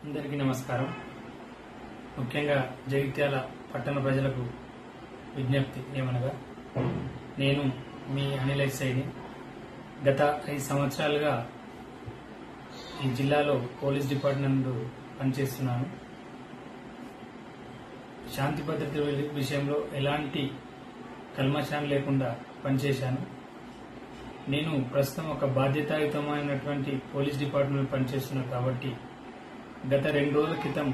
అందరికీ నమస్కారం. ముఖ్యంగా జగిత్యాల పట్టణ ప్రజలకు విజ్ఞప్తి ఏమనగా, నేను మీ అనిల్ ఎస్ఐని. గత 5 సంవత్సరాలుగా ఈ జిల్లాలో పోలీస్ డిపార్ట్మెంట్ పనిచేస్తున్నాను. శాంతి భద్రత విషయంలో ఎలాంటి కల్మషాలు లేకుండా పనిచేశాను. నేను ప్రస్తుతం ఒక బాధ్యతాయుతమైనటువంటి పోలీస్ డిపార్ట్మెంట్ పనిచేస్తున్నాను కాబట్టి గత 2 రోజుల క్రితం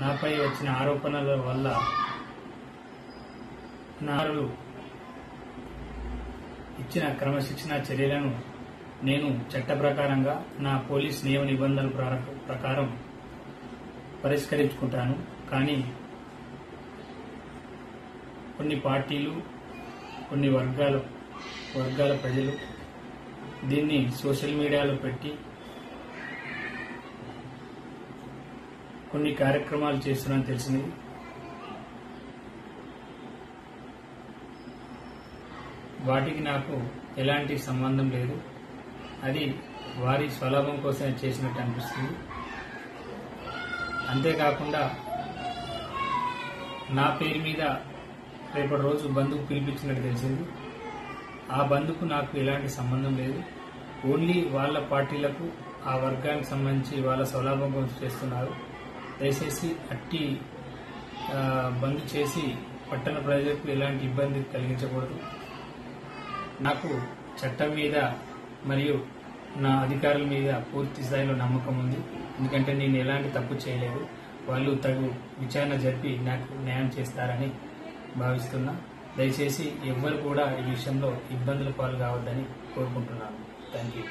నాపై వచ్చిన ఆరోపణల వల్ల నారులు ఇచ్చిన క్రమశిక్షణ చర్యలను నేను చట్ట ప్రకారంగా నా పోలీస్ నియమ నిబంధనల ప్రకారం పరిష్కరించుకుంటాను. కానీ కొన్ని పార్టీలు, కొన్ని వర్గాల ప్రజలు దీన్ని సోషల్ మీడియాలో పెట్టి కొన్ని కార్యక్రమాలు చేస్తున్నారని తెలిసింది. వాటికి నాకు ఎలాంటి సంబంధం లేదు. అది వారి స్వలాభం కోసమే చేసినట్టు అనిపిస్తుంది. అంతేకాకుండా నా పేరు మీద రేపటి రోజు బంధుకు పిలిపించినట్టు తెలిసింది. ఆ బంధుకు నాకు ఎలాంటి సంబంధం లేదు. ఓన్లీ వాళ్ళ పార్టీలకు, ఆ వర్గానికి సంబంధించి వాళ్ళ స్వలాభం కోసం చేస్తున్నారు. దయచేసి అట్టి బంద్ చేసి పట్టణ ప్రజలకు ఎలాంటి ఇబ్బంది కలిగించకూడదు. నాకు చట్టం మీద మరియు నా అధికారుల మీద పూర్తి స్థాయిలో నమ్మకం ఉంది. ఎందుకంటే నేను ఎలాంటి తప్పు చేయలేదు. వాళ్ళు తగు విచారణ జరిపి నాకు న్యాయం చేస్తారని భావిస్తున్నా. దయచేసి ఎవ్వరు కూడా ఈ విషయంలో ఇబ్బందుల పాలు కావద్దని కోరుకుంటున్నాను. Thank you.